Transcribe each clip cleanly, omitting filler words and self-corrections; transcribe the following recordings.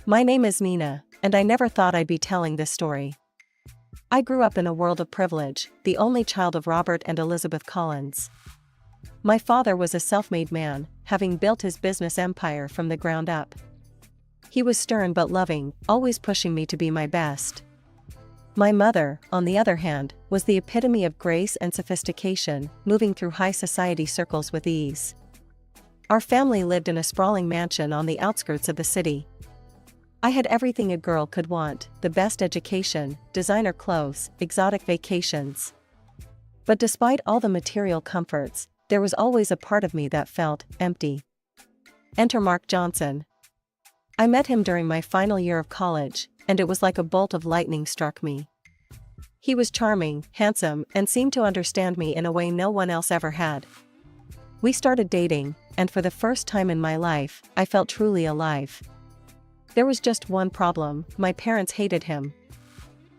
My name is Nina, and I never thought I'd be telling this story. I grew up in a world of privilege, the only child of Robert and Elizabeth Collins. My father was a self-made man, having built his business empire from the ground up. He was stern but loving, always pushing me to be my best. My mother, on the other hand, was the epitome of grace and sophistication, moving through high society circles with ease. Our family lived in a sprawling mansion on the outskirts of the city. I had everything a girl could want: the best education, designer clothes, exotic vacations. But despite all the material comforts, there was always a part of me that felt empty. Enter Mark Johnson. I met him during my final year of college, and it was like a bolt of lightning struck me. He was charming, handsome, and seemed to understand me in a way no one else ever had. We started dating, and for the first time in my life, I felt truly alive. There was just one problem: my parents hated him.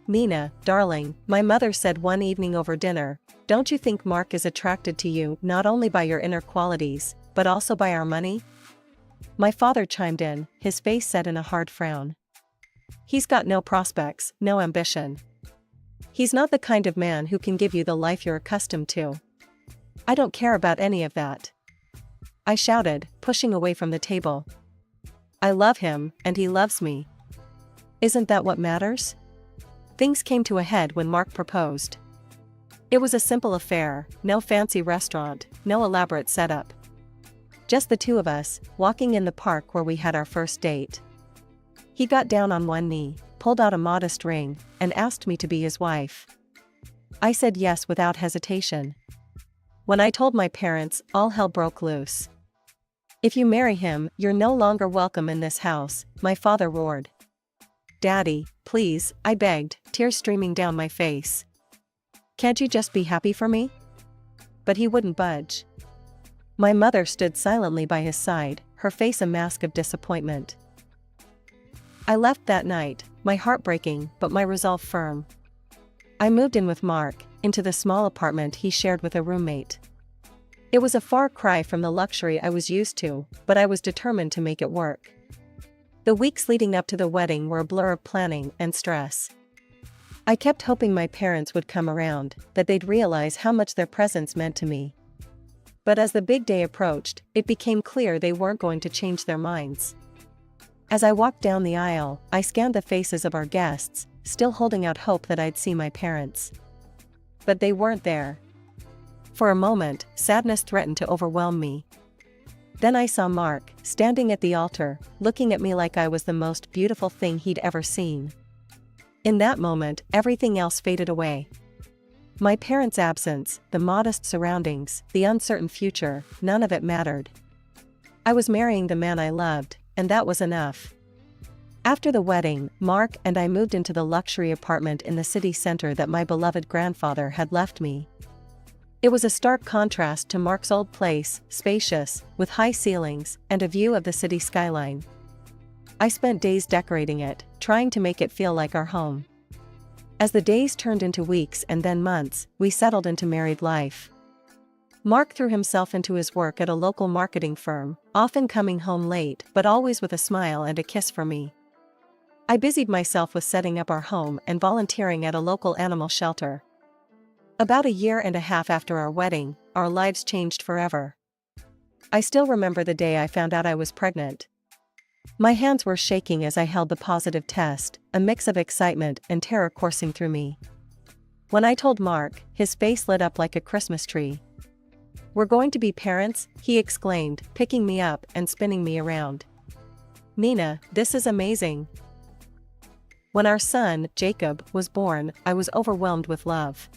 "Nina, darling," my mother said one evening over dinner, "don't you think Mark is attracted to you not only by your inner qualities, but also by our money?" My father chimed in, his face set in a hard frown. "He's got no prospects, no ambition. He's not the kind of man who can give you the life you're accustomed to." "I don't care about any of that," I shouted, pushing away from the table. "I love him, and he loves me. Isn't that what matters?" Things came to a head when Mark proposed. It was a simple affair, no fancy restaurant, no elaborate setup. Just the two of us, walking in the park where we had our first date. He got down on one knee, pulled out a modest ring, and asked me to be his wife. I said yes without hesitation. When I told my parents, all hell broke loose. "If you marry him, you're no longer welcome in this house," my father roared. "Daddy, please," I begged, tears streaming down my face. "Can't you just be happy for me?" But he wouldn't budge. My mother stood silently by his side, her face a mask of disappointment. I left that night, my heart breaking, but my resolve firm. I moved in with Mark, into the small apartment he shared with a roommate. It was a far cry from the luxury I was used to, but I was determined to make it work. The weeks leading up to the wedding were a blur of planning and stress. I kept hoping my parents would come around, that they'd realize how much their presence meant to me. But as the big day approached, it became clear they weren't going to change their minds. As I walked down the aisle, I scanned the faces of our guests, still holding out hope that I'd see my parents. But they weren't there. For a moment, sadness threatened to overwhelm me. Then I saw Mark, standing at the altar, looking at me like I was the most beautiful thing he'd ever seen. In that moment, everything else faded away. My parents' absence, the modest surroundings, the uncertain future, none of it mattered. I was marrying the man I loved, and that was enough. After the wedding, Mark and I moved into the luxury apartment in the city center that my beloved grandfather had left me. It was a stark contrast to Mark's old place, spacious, with high ceilings, and a view of the city skyline. I spent days decorating it, trying to make it feel like our home. As the days turned into weeks and then months, we settled into married life. Mark threw himself into his work at a local marketing firm, often coming home late but always with a smile and a kiss for me. I busied myself with setting up our home and volunteering at a local animal shelter. About a year and a half after our wedding, our lives changed forever. I still remember the day I found out I was pregnant. My hands were shaking as I held the positive test, a mix of excitement and terror coursing through me. When I told Mark, his face lit up like a Christmas tree. "We're going to be parents," he exclaimed, picking me up and spinning me around. "Nina, this is amazing." When our son, Jacob, was born, I was overwhelmed with love.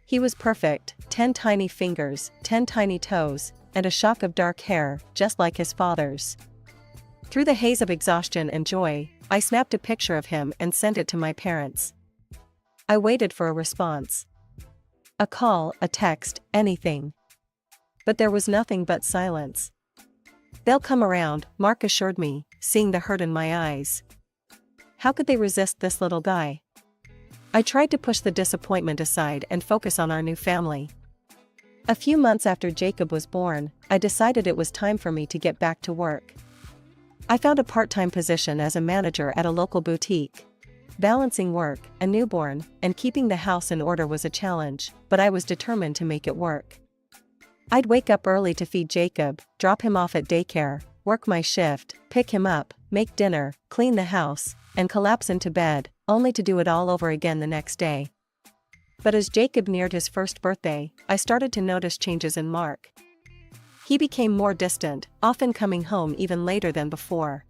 He was perfect, 10 tiny fingers, 10 tiny toes, and a shock of dark hair, just like his father's. Through the haze of exhaustion and joy, I snapped a picture of him and sent it to my parents. I waited for a response. A call, a text, anything. But there was nothing but silence. "They'll come around," Mark assured me, seeing the hurt in my eyes. How could they resist this little guy? I tried to push the disappointment aside and focus on our new family. A few months after Jacob was born, I decided it was time for me to get back to work. I found a part-time position as a manager at a local boutique. Balancing work, a newborn, and keeping the house in order was a challenge, but I was determined to make it work. I'd wake up early to feed Jacob, drop him off at daycare, work my shift, pick him up, make dinner, clean the house, and collapse into bed, only to do it all over again the next day. But as Jacob neared his first birthday, I started to notice changes in Mark. He became more distant, often coming home even later than before.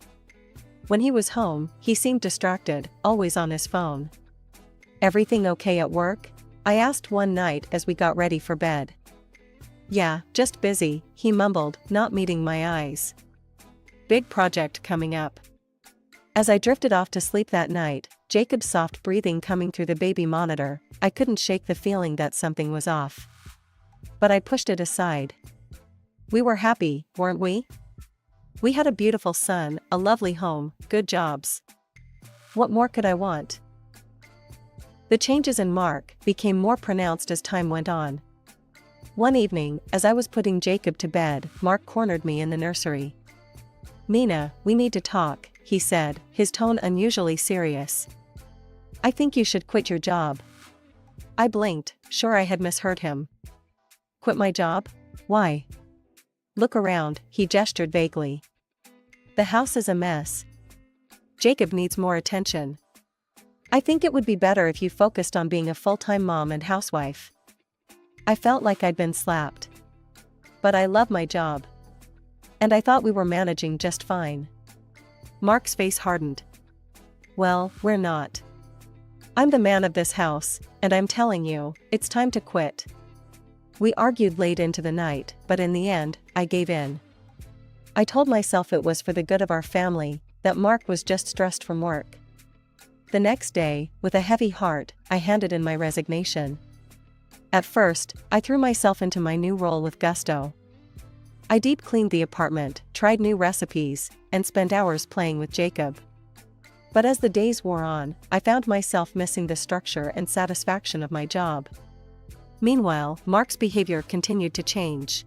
When he was home, he seemed distracted, always on his phone. "Everything okay at work?" I asked one night as we got ready for bed. "Yeah, just busy," he mumbled, not meeting my eyes. "Big project coming up." As I drifted off to sleep that night, Jacob's soft breathing coming through the baby monitor, I couldn't shake the feeling that something was off. But I pushed it aside. We were happy, weren't we? We had a beautiful son, a lovely home, good jobs. What more could I want? The changes in Mark became more pronounced as time went on. One evening, as I was putting Jacob to bed, Mark cornered me in the nursery. "Nina, we need to talk," he said, his tone unusually serious. "I think you should quit your job." I blinked, sure I had misheard him. "Quit my job? Why?" "Look around," he gestured vaguely. "The house is a mess. Jacob needs more attention. I think it would be better if you focused on being a full-time mom and housewife." I felt like I'd been slapped. But I love my job. And I thought we were managing just fine. Mark's face hardened. "Well, we're not. I'm the man of this house, and I'm telling you, it's time to quit." We argued late into the night, but in the end, I gave in. I told myself it was for the good of our family, that Mark was just stressed from work. The next day, with a heavy heart, I handed in my resignation. At first, I threw myself into my new role with gusto. I deep cleaned the apartment, tried new recipes, and spent hours playing with Jacob. But as the days wore on, I found myself missing the structure and satisfaction of my job. Meanwhile, Mark's behavior continued to change.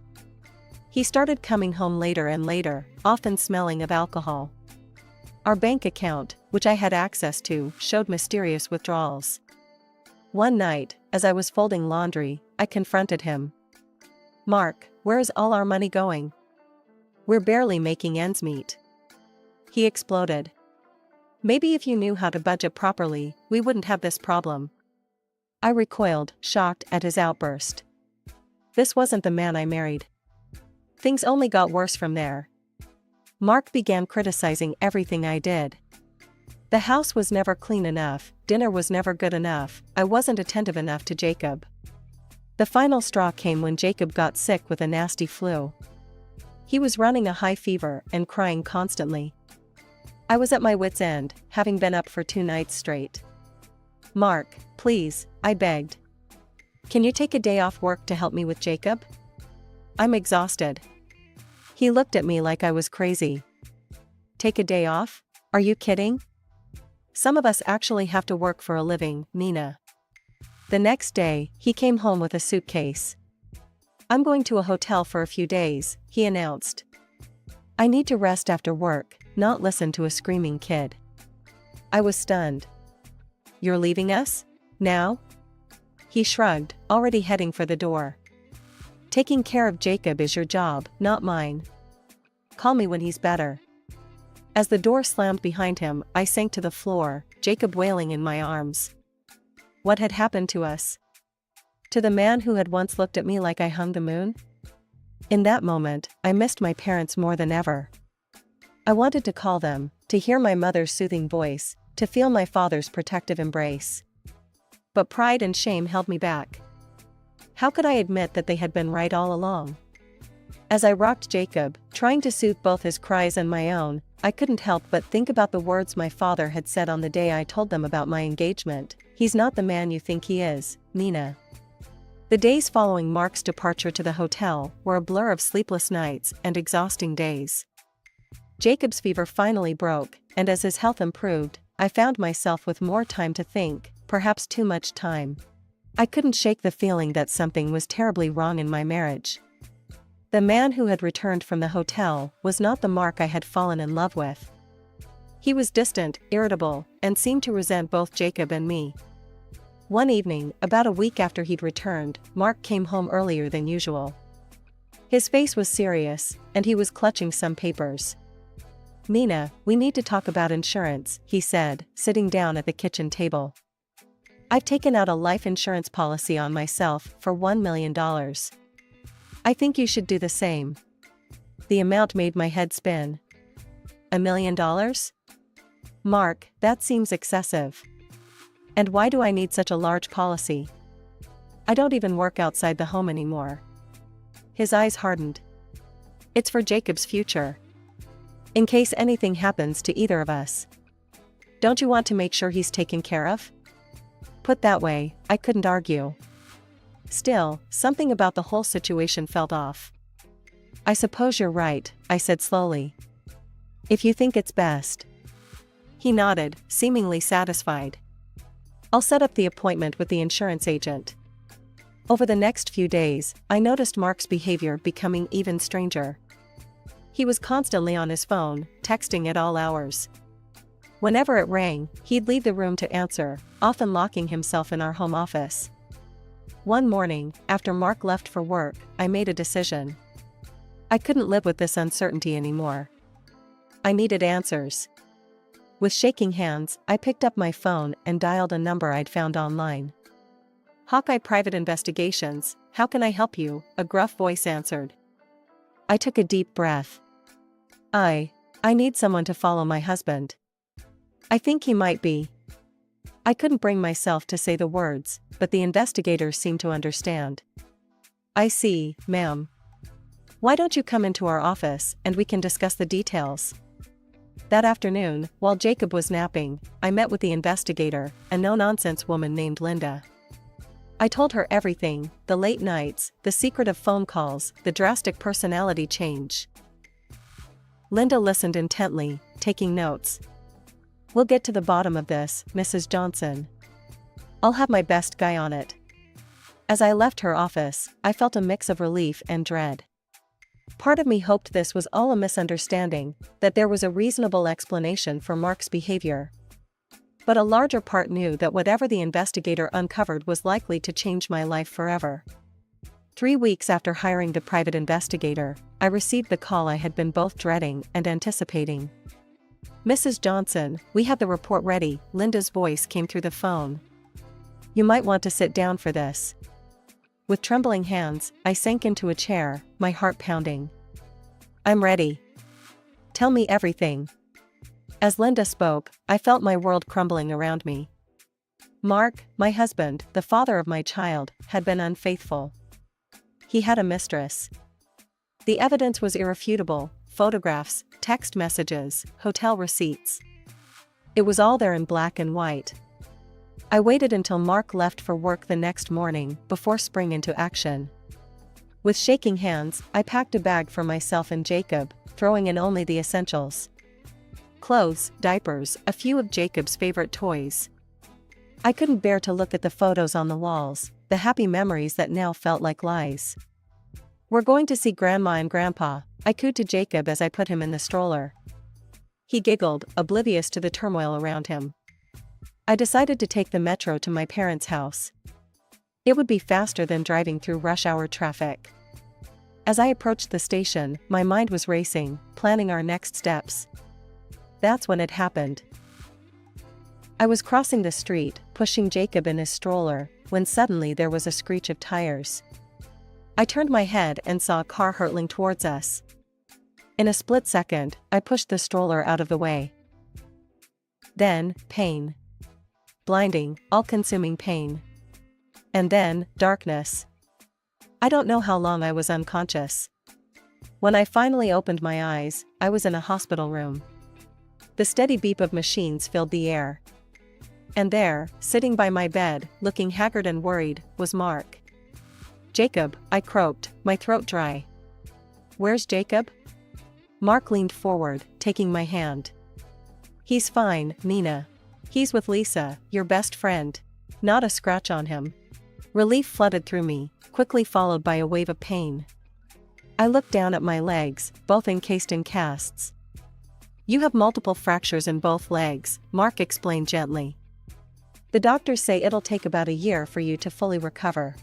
He started coming home later and later, often smelling of alcohol. Our bank account, which I had access to, showed mysterious withdrawals. One night, as I was folding laundry, I confronted him. "Mark, where is all our money going? We're barely making ends meet." He exploded. "Maybe if you knew how to budget properly, we wouldn't have this problem." I recoiled, shocked at his outburst. This wasn't the man I married. Things only got worse from there. Mark began criticizing everything I did. The house was never clean enough, dinner was never good enough, I wasn't attentive enough to Jacob. The final straw came when Jacob got sick with a nasty flu. He was running a high fever and crying constantly. I was at my wit's end, having been up for 2 nights straight. "Mark, please," I begged. "Can you take a day off work to help me with Jacob? I'm exhausted." He looked at me like I was crazy. "Take a day off? Are you kidding? Some of us actually have to work for a living, Nina." The next day, he came home with a suitcase. "I'm going to a hotel for a few days," he announced. "I need to rest after work, not listen to a screaming kid." I was stunned. "You're leaving us? Now?" He shrugged, already heading for the door. "Taking care of Jacob is your job, not mine. Call me when he's better." As the door slammed behind him, I sank to the floor, Jacob wailing in my arms. What had happened to us? To the man who had once looked at me like I hung the moon? In that moment, I missed my parents more than ever. I wanted to call them, to hear my mother's soothing voice, to feel my father's protective embrace. But pride and shame held me back. How could I admit that they had been right all along? As I rocked Jacob, trying to soothe both his cries and my own, I couldn't help but think about the words my father had said on the day I told them about my engagement. "He's not the man you think he is, Nina." The days following Mark's departure to the hotel were a blur of sleepless nights and exhausting days. Jacob's fever finally broke, and as his health improved, I found myself with more time to think, perhaps too much time. I couldn't shake the feeling that something was terribly wrong in my marriage. The man who had returned from the hotel was not the Mark I had fallen in love with. He was distant, irritable, and seemed to resent both Jacob and me. One evening, about a week after he'd returned, Mark came home earlier than usual. His face was serious, and he was clutching some papers. "Mina, we need to talk about insurance," he said, sitting down at the kitchen table. "I've taken out a life insurance policy on myself for $1 million. I think you should do the same." The amount made my head spin. $1 million? Mark, that seems excessive. And why do I need such a large policy? I don't even work outside the home anymore. His eyes hardened. It's for Jacob's future. In case anything happens to either of us. Don't you want to make sure he's taken care of? Put that way, I couldn't argue. Still, something about the whole situation felt off. "I suppose you're right," I said slowly. "If you think it's best." He nodded, seemingly satisfied. "I'll set up the appointment with the insurance agent." Over the next few days, I noticed Mark's behavior becoming even stranger. He was constantly on his phone, texting at all hours. Whenever it rang, he'd leave the room to answer, often locking himself in our home office. One morning, after Mark left for work, I made a decision. I couldn't live with this uncertainty anymore. I needed answers. With shaking hands, I picked up my phone and dialed a number I'd found online. "Hawkeye Private Investigations, how can I help you?" a gruff voice answered. I took a deep breath. I need someone to follow my husband. I think he might be. I couldn't bring myself to say the words, but the investigators seemed to understand. "I see, ma'am. Why don't you come into our office and we can discuss the details?" That afternoon, while Jacob was napping, I met with the investigator, a no-nonsense woman named Linda. I told her everything, the late nights, the secretive phone calls, the drastic personality change. Linda listened intently, taking notes. "We'll get to the bottom of this, Mrs. Johnson. I'll have my best guy on it." As I left her office, I felt a mix of relief and dread. Part of me hoped this was all a misunderstanding, that there was a reasonable explanation for Mark's behavior. But a larger part knew that whatever the investigator uncovered was likely to change my life forever. 3 weeks after hiring the private investigator, I received the call I had been both dreading and anticipating. "Mrs. Johnson, we have the report ready," Linda's voice came through the phone. "You might want to sit down for this." With trembling hands, I sank into a chair, my heart pounding. "I'm ready. Tell me everything." As Linda spoke, I felt my world crumbling around me. Mark, my husband, the father of my child, had been unfaithful. He had a mistress. The evidence was irrefutable: photographs, text messages, hotel receipts. It was all there in black and white. I waited until Mark left for work the next morning before springing into action. With shaking hands, I packed a bag for myself and Jacob, throwing in only the essentials. Clothes, diapers, a few of Jacob's favorite toys. I couldn't bear to look at the photos on the walls, the happy memories that now felt like lies. "We're going to see Grandma and Grandpa," I cooed to Jacob as I put him in the stroller. He giggled, oblivious to the turmoil around him. I decided to take the metro to my parents' house. It would be faster than driving through rush-hour traffic. As I approached the station, my mind was racing, planning our next steps. That's when it happened. I was crossing the street, pushing Jacob in his stroller, when suddenly there was a screech of tires. I turned my head and saw a car hurtling towards us. In a split second, I pushed the stroller out of the way. Then, pain. Blinding, all-consuming pain. And then, darkness. I don't know how long I was unconscious. When I finally opened my eyes, I was in a hospital room. The steady beep of machines filled the air. And there, sitting by my bed, looking haggard and worried, was Mark. "Jacob," I croaked, my throat dry. "Where's Jacob?" Mark leaned forward, taking my hand. "He's fine, Nina. He's with Lisa, your best friend. Not a scratch on him." Relief flooded through me, quickly followed by a wave of pain. I looked down at my legs, both encased in casts. You have multiple fractures in both legs, Mark explained gently. The doctors say it'll take about a year for you to fully recover.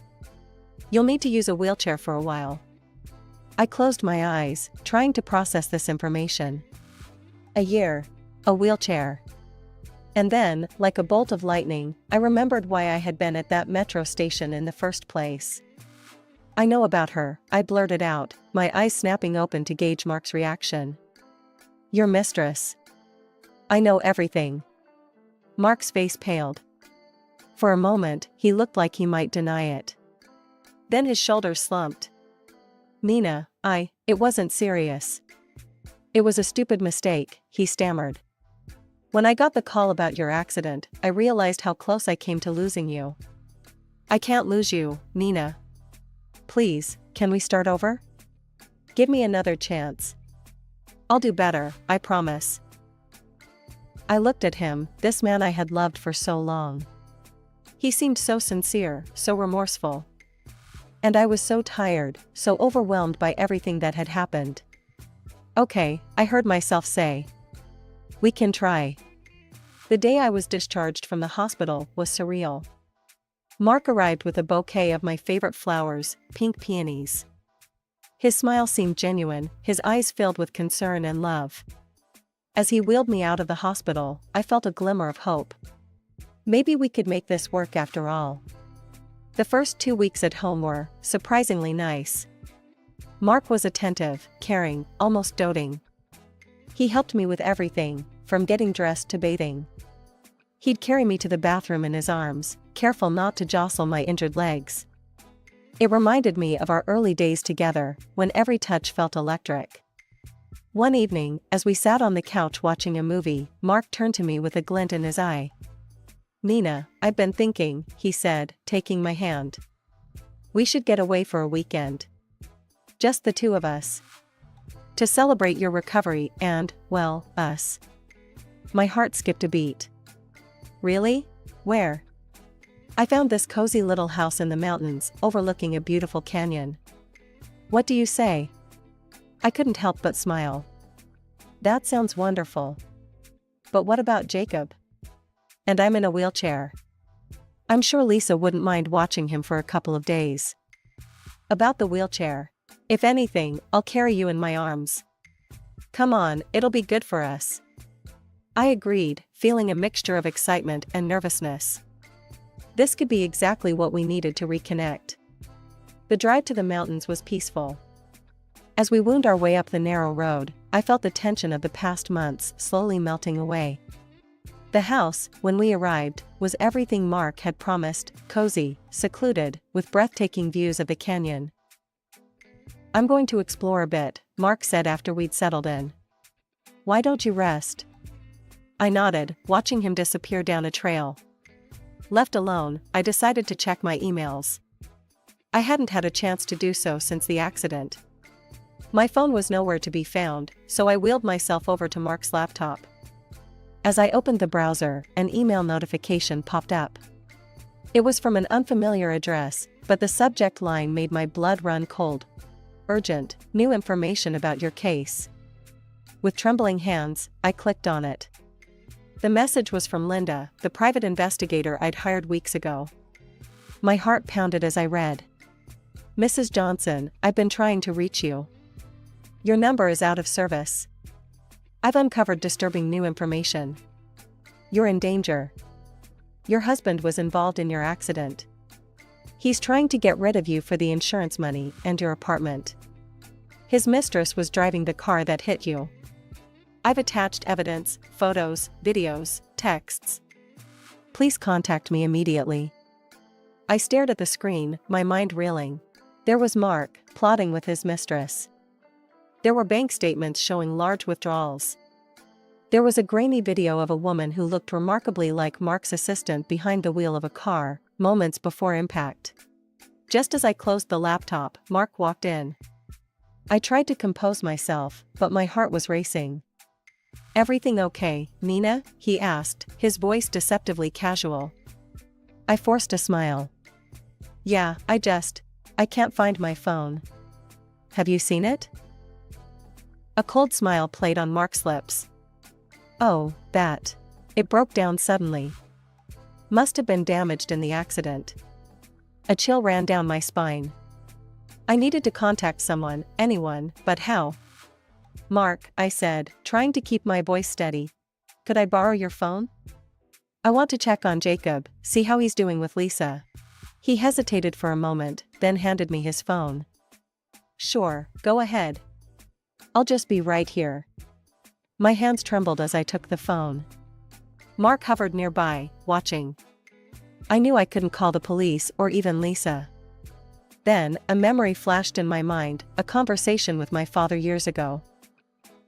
You'll need to use a wheelchair for a while. I closed my eyes, trying to process this information. A year. A wheelchair. And then, like a bolt of lightning, I remembered why I had been at that metro station in the first place. I know about her, I blurted out, my eyes snapping open to gauge Mark's reaction. Your mistress. I know everything. Mark's face paled. For a moment, he looked like he might deny it. Then his shoulders slumped. Nina, it wasn't serious. It was a stupid mistake, he stammered. When I got the call about your accident, I realized how close I came to losing you. I can't lose you, Nina. Please, can we start over? Give me another chance. I'll do better, I promise. I looked at him, this man I had loved for so long. He seemed so sincere, so remorseful. And I was so tired, so overwhelmed by everything that had happened. Okay, I heard myself say. We can try. The day I was discharged from the hospital was surreal. Mark arrived with a bouquet of my favorite flowers, pink peonies. His smile seemed genuine, his eyes filled with concern and love. As he wheeled me out of the hospital, I felt a glimmer of hope. Maybe we could make this work after all. The first 2 weeks at home were, surprisingly nice. Mark was attentive, caring, almost doting. He helped me with everything, from getting dressed to bathing. He'd carry me to the bathroom in his arms, careful not to jostle my injured legs. It reminded me of our early days together, when every touch felt electric. One evening, as we sat on the couch watching a movie, Mark turned to me with a glint in his eye. Nina, I've been thinking, he said, taking my hand. We should get away for a weekend. Just the two of us. To celebrate your recovery and, well, us. My heart skipped a beat. Really? Where? I found this cozy little house in the mountains, overlooking a beautiful canyon. What do you say? I couldn't help but smile. That sounds wonderful. But what about Jacob? And I'm in a wheelchair. I'm sure Lisa wouldn't mind watching him for a couple of days. About the wheelchair. If anything, I'll carry you in my arms. Come on, it'll be good for us. I agreed, feeling a mixture of excitement and nervousness. This could be exactly what we needed to reconnect. The drive to the mountains was peaceful. As we wound our way up the narrow road, I felt the tension of the past months slowly melting away. The house, when we arrived, was everything Mark had promised, cozy, secluded, with breathtaking views of the canyon. I'm going to explore a bit, Mark said after we'd settled in. Why don't you rest? I nodded, watching him disappear down a trail. Left alone, I decided to check my emails. I hadn't had a chance to do so since the accident. My phone was nowhere to be found, so I wheeled myself over to Mark's laptop. As I opened the browser, an email notification popped up. It was from an unfamiliar address, but the subject line made my blood run cold. Urgent, new information about your case. With trembling hands, I clicked on it. The message was from Linda, the private investigator I'd hired weeks ago. My heart pounded as I read. Mrs. Johnson, I've been trying to reach you. Your number is out of service. I've uncovered disturbing new information. You're in danger. Your husband was involved in your accident. He's trying to get rid of you for the insurance money and your apartment. His mistress was driving the car that hit you. I've attached evidence, photos, videos, texts. Please contact me immediately. I stared at the screen, my mind reeling. There was Mark, plotting with his mistress. There were bank statements showing large withdrawals. There was a grainy video of a woman who looked remarkably like Mark's assistant behind the wheel of a car, moments before impact. Just as I closed the laptop, Mark walked in. I tried to compose myself, but my heart was racing. Everything okay, Nina? He asked, his voice deceptively casual. I forced a smile. Yeah, I can't find my phone. have you seen it? A cold smile played on Mark's lips. Oh, that. It broke down suddenly. Must have been damaged in the accident. A chill ran down my spine. I needed to contact someone, anyone, but how? Mark, I said, trying to keep my voice steady. Could I borrow your phone? I want to check on Jacob, see how he's doing with Lisa. He hesitated for a moment, then handed me his phone. Sure, go ahead. I'll just be right here. My hands trembled as I took the phone. Mark hovered nearby, watching. I knew I couldn't call the police or even Lisa. Then, a memory flashed in my mind, a conversation with my father years ago.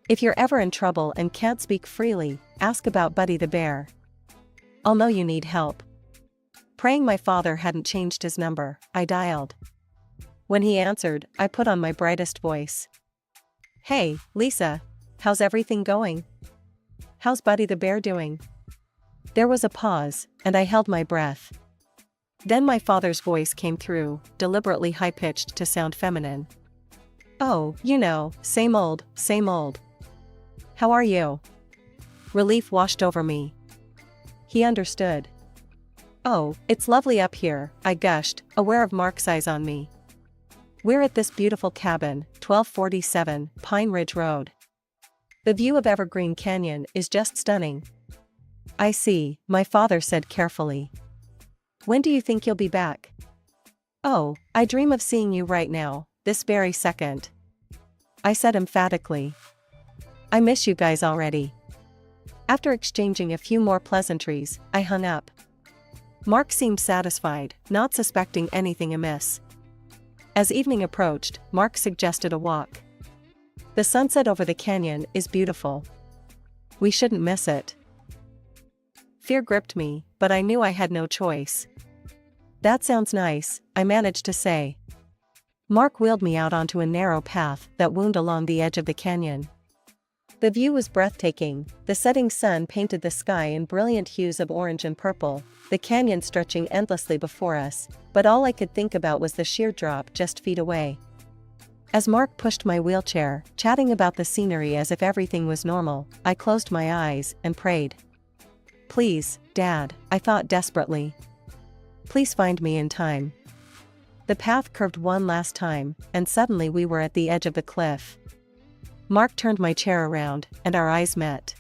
If you're ever in trouble and can't speak freely, ask about Buddy the bear. I'll know you need help. Praying my father hadn't changed his number, I dialed. When he answered, I put on my brightest voice. Hey, Lisa. How's everything going? How's Buddy the bear doing? There was a pause, and I held my breath. Then my father's voice came through, deliberately high-pitched to sound feminine. Oh, you know, same old, same old. How are you? Relief washed over me. He understood. Oh, it's lovely up here, I gushed, aware of Mark's eyes on me. We're at this beautiful cabin, 1247 Pine Ridge Road. The view of Evergreen Canyon is just stunning. I see, my father said carefully. When do you think you'll be back? Oh, I dream of seeing you right now, this very second. I said emphatically. I miss you guys already. After exchanging a few more pleasantries, I hung up. Mark seemed satisfied, not suspecting anything amiss. As evening approached, Mark suggested a walk. The sunset over the canyon is beautiful. We shouldn't miss it. Fear gripped me, but I knew I had no choice. That sounds nice, I managed to say. Mark wheeled me out onto a narrow path that wound along the edge of the canyon. The view was breathtaking, the setting sun painted the sky in brilliant hues of orange and purple, the canyon stretching endlessly before us, but all I could think about was the sheer drop just feet away. As Mark pushed my wheelchair, chatting about the scenery as if everything was normal, I closed my eyes and prayed. Please, Dad, I thought desperately. Please find me in time. The path curved one last time, and suddenly we were at the edge of the cliff. Mark turned my chair around, and our eyes met.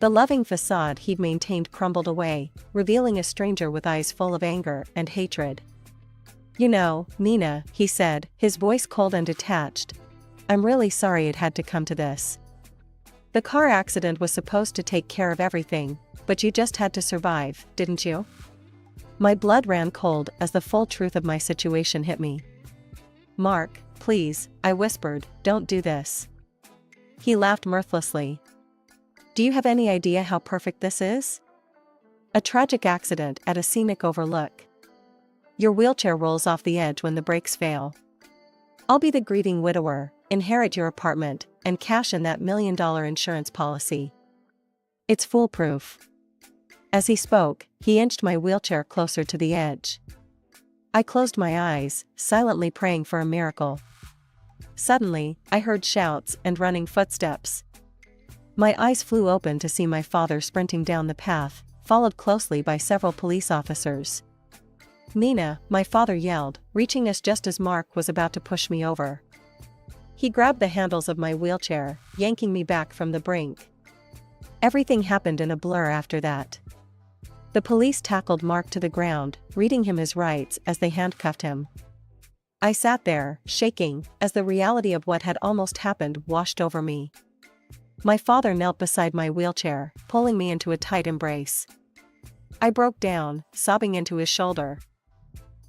The loving facade he'd maintained crumbled away, revealing a stranger with eyes full of anger and hatred. You know, Nina, he said, his voice cold and detached. I'm really sorry it had to come to this. The car accident was supposed to take care of everything, but you just had to survive, didn't you? My blood ran cold as the full truth of my situation hit me. Mark, please, I whispered, don't do this. He laughed mirthlessly. Do you have any idea how perfect this is? A tragic accident at a scenic overlook. Your wheelchair rolls off the edge when the brakes fail. I'll be the grieving widower, inherit your apartment, and cash in that $1 million insurance policy. It's foolproof. As he spoke, he inched my wheelchair closer to the edge. I closed my eyes, silently praying for a miracle. Suddenly, I heard shouts and running footsteps. My eyes flew open to see my father sprinting down the path, followed closely by several police officers. Nina, my father yelled, reaching us just as Mark was about to push me over. He grabbed the handles of my wheelchair, yanking me back from the brink. Everything happened in a blur after that. The police tackled Mark to the ground, reading him his rights as they handcuffed him. I sat there, shaking, as the reality of what had almost happened washed over me. My father knelt beside my wheelchair, pulling me into a tight embrace. I broke down, sobbing into his shoulder.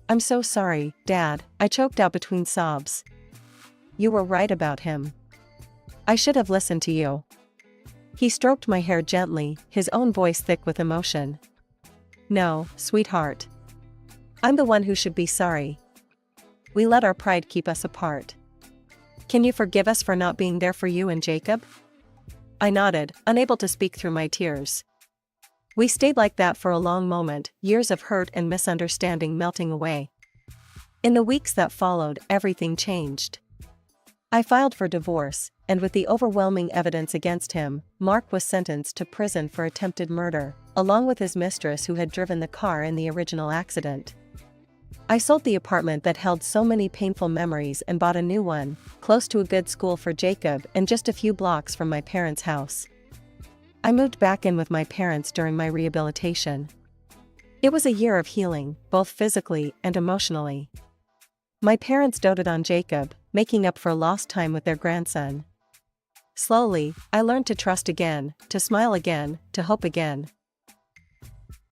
I'm so sorry, Dad, I choked out between sobs. You were right about him. I should have listened to you. He stroked my hair gently, his own voice thick with emotion. No, sweetheart. I'm the one who should be sorry. We let our pride keep us apart. Can you forgive us for not being there for you and Jacob? I nodded, unable to speak through my tears. We stayed like that for a long moment, years of hurt and misunderstanding melting away. In the weeks that followed, everything changed. I filed for divorce, and with the overwhelming evidence against him, Mark was sentenced to prison for attempted murder, along with his mistress who had driven the car in the original accident. I sold the apartment that held so many painful memories and bought a new one, close to a good school for Jacob and just a few blocks from my parents' house. I moved back in with my parents during my rehabilitation. It was a year of healing, both physically and emotionally. My parents doted on Jacob, making up for lost time with their grandson. Slowly, I learned to trust again, to smile again, to hope again.